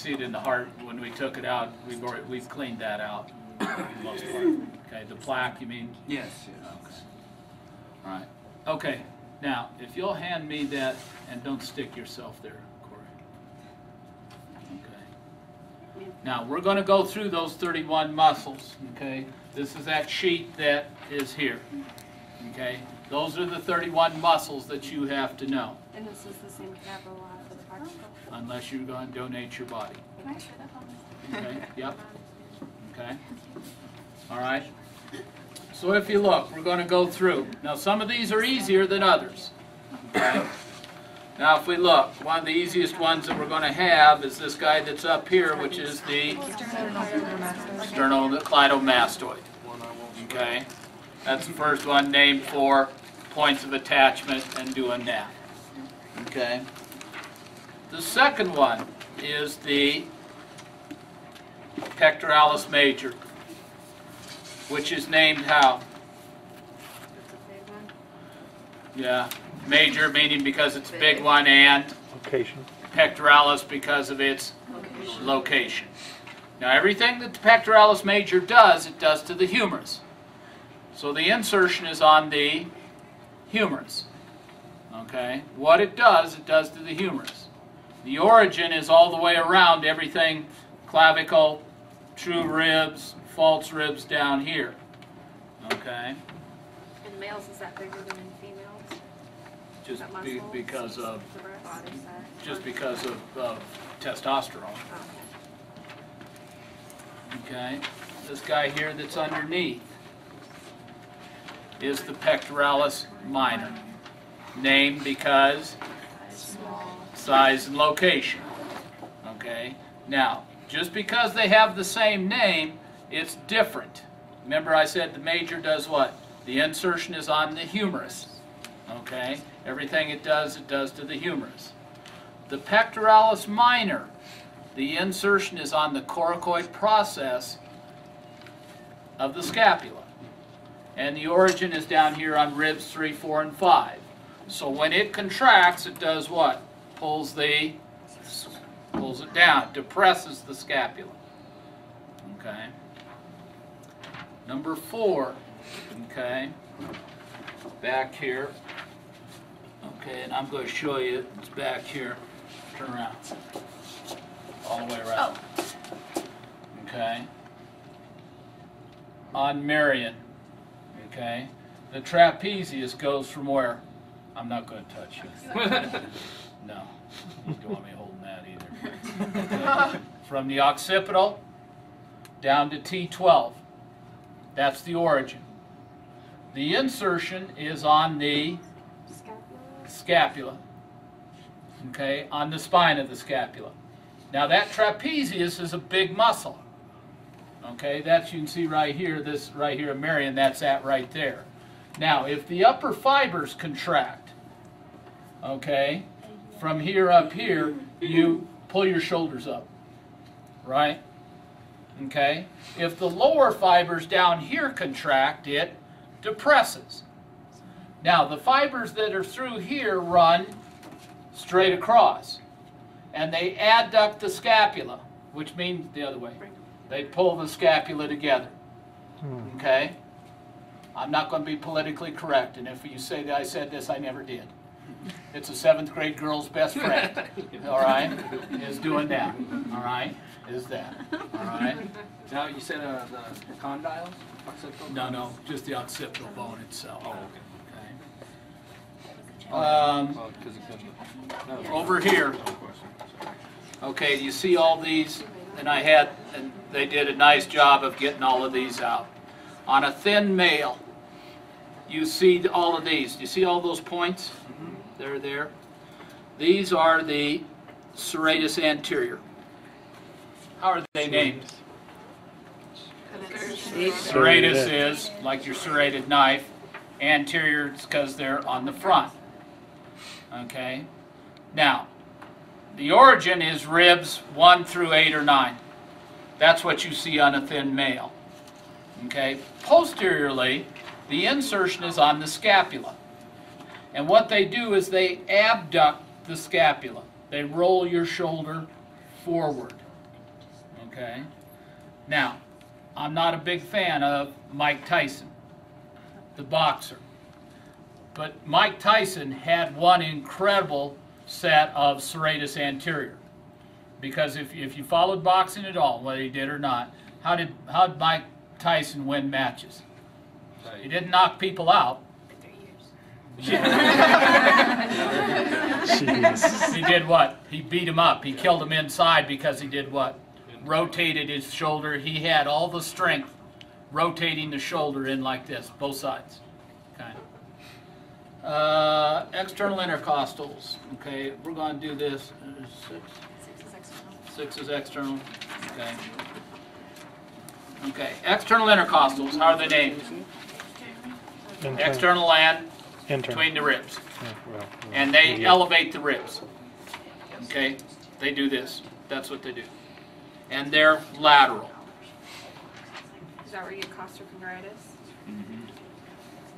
see it in the heart. When we took it out, we've cleaned that out for the most part. Okay, the plaque, you mean? Yes. Okay. All right. Okay. Now, if you'll hand me that, and don't stick yourself there, Corey. Okay. Now, we're going to go through those 31 muscles. Okay. This is that sheet that is here. Okay. Those are the 31 muscles that you have to know. And this is the same capital for the practical. Unless you're going to donate your body. Can I share that on? Okay. Yep. Okay. All right. So if you look, we're going to go through. Now some of these are easier than others. Okay? Now if we look, one of the easiest ones that we're going to have is this guy that's up here, which is the sternocleidomastoid. Okay? That's the first one, named for points of attachment and doing that. Okay? The second one is the pectoralis major, which is named how? Yeah, major meaning because it's a big one, and Location. pectoralis because of its location. Now everything that the pectoralis major does, it does to the humerus. So the insertion is on the humerus. Okay, what it does to the humerus. The origin is all the way around everything, clavicle, true ribs, false ribs down here. Okay? In males, is that bigger than in females? Just That muscle? because of The body size? just because of testosterone. Okay? This guy here that's underneath is the pectoralis minor. Named because size and location. Okay? Now, just because they have the same name, it's different. Remember I said the major does what? The insertion is on the humerus. Okay? Everything it does to the humerus. The pectoralis minor, the insertion is on the coracoid process of the scapula. And the origin is down here on ribs 3, 4, and 5. So when it contracts, it does what? Pulls it down, depresses the scapula. Okay? Number 4, okay, back here. Okay, and I'm going to show you, it's back here. Turn around. All the way around. Oh. Okay. On Marion, okay, the trapezius goes from where? I'm not going to touch you. No, you don't want me holding that either. Okay. From the occipital down to T12. That's the origin. The insertion is on the scapula. Okay, on the spine of the scapula. Now that trapezius is a big muscle. Okay, that's, you can see right here, this right here, Marion, that's that right there. Now, if the upper fibers contract, okay, from here up here, you pull your shoulders up, right? Okay? If the lower fibers down here contract, it depresses. Now, the fibers that are through here run straight across, and they adduct the scapula, which means the other way. They pull the scapula together. Okay? I'm not going to be politically correct, and if you say that I said this, I never did. It's a 7th grade girl's best friend, all right, is doing that, all right, is that, all right? Now you said the condyles? Occipital? No, just the occipital bone itself. Oh, Okay. Over here, okay, you see all these, and they did a nice job of getting all of these out. On a thin male, you see all of these. Do you see all those points? They're there. These are the serratus anterior. How are they named? Serratus is like your serrated knife. Anterior is because they're on the front. Okay? Now, the origin is ribs 1 through 8 or 9. That's what you see on a thin male. Okay? Posteriorly, the insertion is on the scapula. And what they do is they abduct the scapula. They roll your shoulder forward. Okay? Now, I'm not a big fan of Mike Tyson, the boxer. But Mike Tyson had one incredible set of serratus anterior. Because if you followed boxing at all, whether he did or not, how did Mike Tyson win matches? He didn't knock people out. Jeez. He did what? He beat him up. He killed him inside because he did what? Rotated his shoulder. He had all the strength rotating the shoulder in like this, both sides. Okay. External intercostals. Okay, we're going to do this. 6 is external. Okay. Okay, external intercostals. How are they named? External and between the ribs. And they elevate the ribs. Okay? They do this. That's what they do. And they're lateral. Is that where you get costochondritis?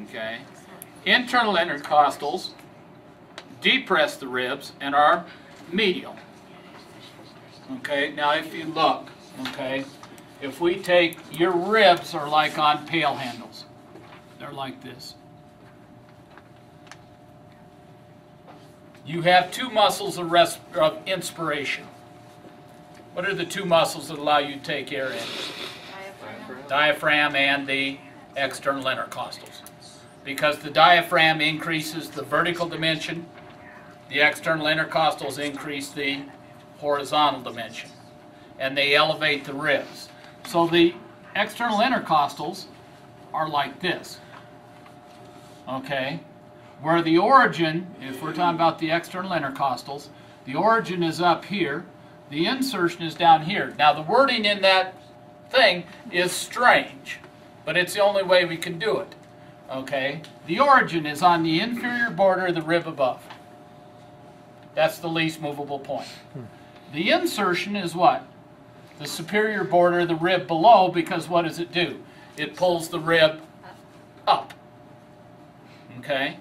Okay? Internal intercostals depress the ribs and are medial. Okay? Now if you look, okay, if we take, your ribs are like on pail handles. They're like this. You have two muscles of inspiration. What are the two muscles that allow you to take air in? Diaphragm and the external intercostals. Because the diaphragm increases the vertical dimension, the external intercostals increase the horizontal dimension. And they elevate the ribs. So the external intercostals are like this. Okay? Where the origin, if we're talking about the external intercostals, the origin is up here, the insertion is down here. Now the wording in that thing is strange, but it's the only way we can do it. Okay? The origin is on the inferior border of the rib above. That's the least movable point. The insertion is what? The superior border of the rib below, because what does it do? It pulls the rib up. Okay?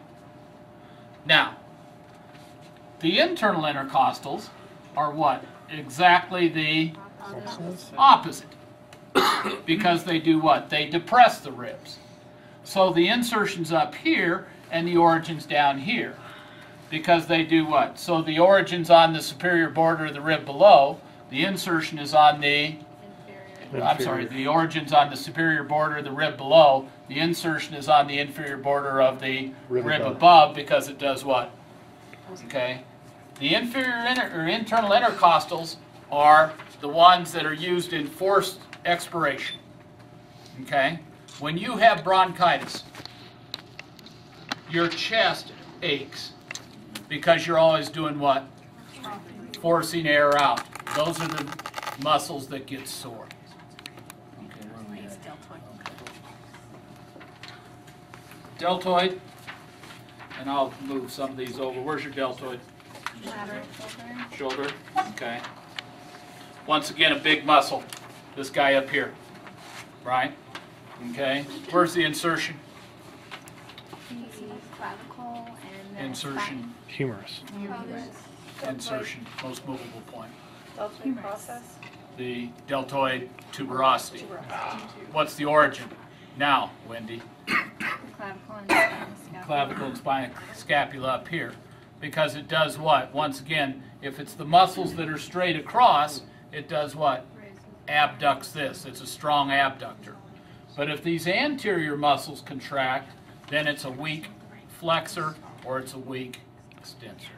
Now, the internal intercostals are what? Exactly the opposite. Because they do what? They depress the ribs. So the insertion's up here and the origin's down here. Because they do what? So the origin's on the superior border of the rib below, the insertion is on the the origin's on the superior border of the rib below, the insertion is on the inferior border of the rib above because it does what? Okay? The internal intercostals are the ones that are used in forced expiration. Okay? When you have bronchitis, your chest aches because you're always doing what? Forcing air out. Those are the muscles that get sore. Okay, where are we at? Deltoid, and I'll move some of these over. Where's your deltoid? Shoulder. Okay. Once again, a big muscle. This guy up here, right? Okay. Where's the insertion? Clavicle and Insertion. Humerus. Insertion. Most movable point. Deltoid process. The deltoid tuberosity. What's the origin? Now, Wendy. Clavicle and spinal scapula up here. Because it does what? Once again, if it's the muscles that are straight across, it does what? Abducts this. It's a strong abductor. But if these anterior muscles contract, then it's a weak flexor or it's a weak extensor.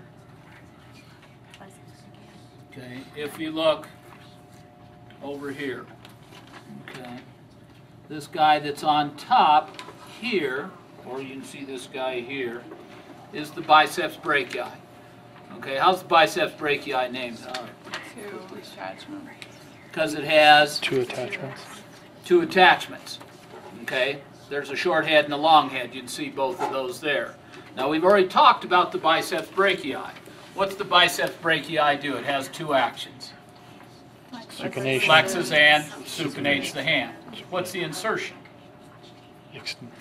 Okay, if you look over here, okay, this guy that's on top here, or you can see this guy here, is the biceps brachii. Okay, how's the biceps brachii named? Two attachments. Because it has Two attachments. two attachments. Okay, there's a short head and a long head. You can see both of those there. Now we've already talked about the biceps brachii. What's the biceps brachii do? It has two actions. Supination. Flexes and supinates the hand. What's the insertion?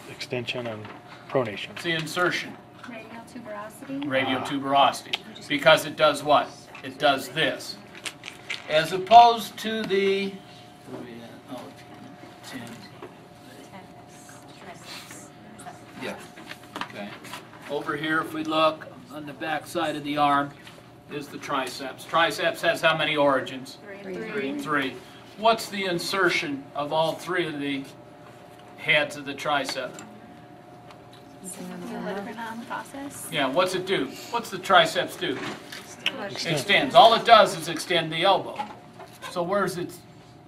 Extension and pronation. What's the insertion? Radial tuberosity. Radial tuberosity. Because it does what? It does this. As opposed to the Where we at? Oh, 10. Yeah. Okay. Over here, if we look on the back side of the arm, is the triceps. Triceps has how many origins? Three. What's the insertion of all three of the heads of the tricep? process. Yeah, what's it do? What's the triceps do? Extends. All it does is extend the elbow. So where's its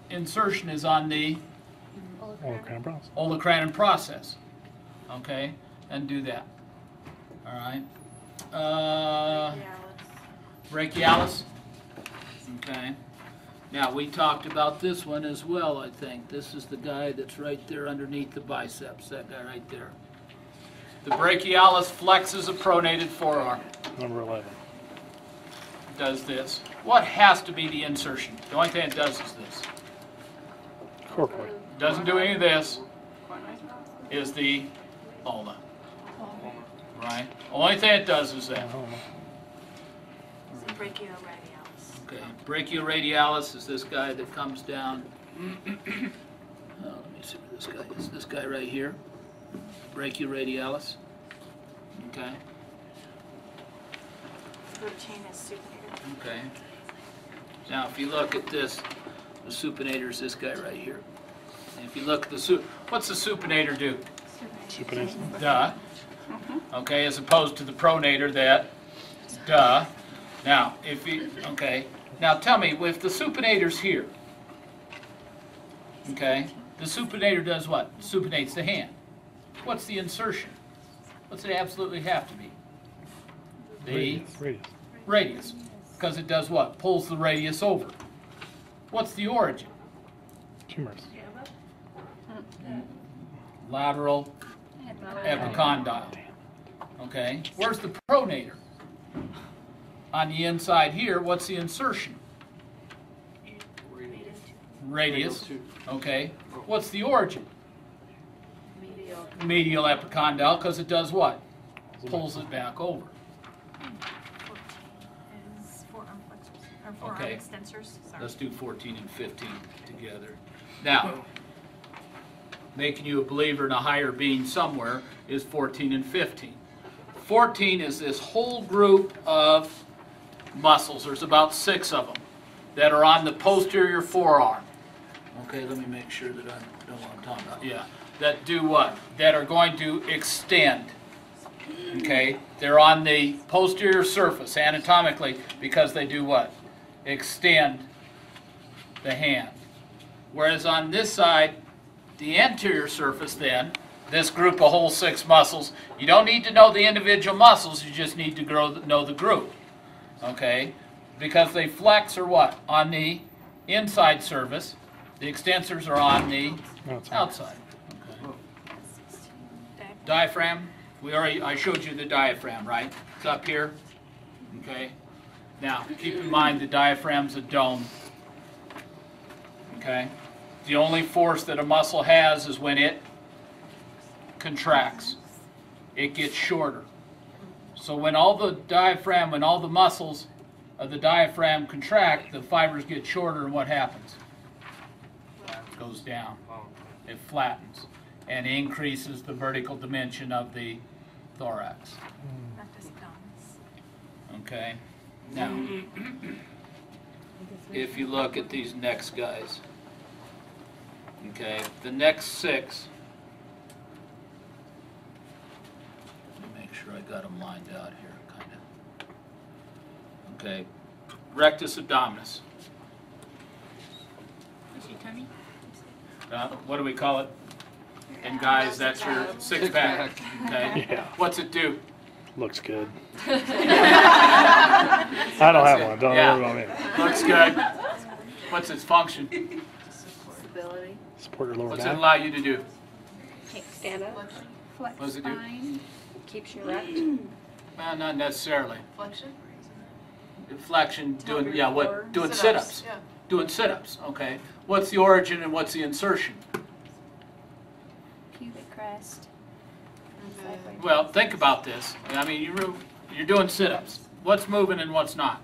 insertion is on the Olecranon process. olecranon process. Okay, and do that. All right. Brachialis. Okay. Now we talked about this one as well, I think. This is the guy that's right there underneath the biceps, that guy right there. The brachialis flexes a pronated forearm. Number 11. Does this. What has to be the insertion? The only thing it does is this. Corcoid. Doesn't do any of this. Is the ulna. Right? Only thing it does is that. Brachioradialis. Okay. Brachioradialis is this guy that comes down. Let me see where this guy is. This guy right here. Brachioradialis. Okay. Routine is supinator. Okay. Now, if you look at this, the supinator is this guy right here. And if you look at the what's the supinator do? Supination. Duh. Okay, as opposed to the pronator that, duh. Now, if you, okay, now tell me, if the supinator's here, okay, the supinator does what? Supinates the hand. What's the insertion? What's it absolutely have to be? The Radius. radius. Because it does what? Pulls the radius over. What's the origin? Humerus. Lateral epicondyle. Okay, where's the pronator? On the inside here, what's the insertion? Radius. Okay, what's the origin? Medial epicondyle, because it does what? Pulls it back over. Forearm Okay. extensors. Sorry. Let's do 14 and 15 together. Now, making you a believer in a higher being somewhere is 14 and 15. 14 is this whole group of muscles. There's about 6 of them that are on the posterior forearm. Okay, let me make sure that I know what I'm talking about. Yeah, that do what? That are going to extend. Okay, they're on the posterior surface anatomically because they do what? Extend the hand. Whereas on this side, the anterior surface then, this group of whole 6 muscles, you don't need to know the individual muscles, you just need to know the group. Okay? Because they flex or what? On the inside surface. The extensors are on the outside. Okay. Diaphragm. I showed you the diaphragm, right? It's up here. Okay? Now, keep in mind the diaphragm's a dome. Okay? The only force that a muscle has is when it contracts. It gets shorter. So when all the muscles of the diaphragm contract, the fibers get shorter, and what happens? It goes down. It flattens and increases the vertical dimension of the thorax. Okay? Now, if you look at these next guys, okay, the next 6, let me make sure I got them lined out here, kind of. Okay, rectus abdominis. What do we call it? And guys, that's your 6-pack. Okay, Yeah. what's it do? Looks good. I don't have one. Don't Yeah. worry about me. Looks good. What's its function? Stability. Support your lower What's it back. allow you to do? Stand up. What does it do? Keeps you erect. Well, not necessarily. Flexion? Flexion, doing, your yeah, core. what, doing Sit-ups, sit-ups. yeah. Doing sit-ups, okay. What's the origin and what's the insertion? Pubic crest. Well, think about this. I mean, you're doing sit-ups. What's moving and what's not?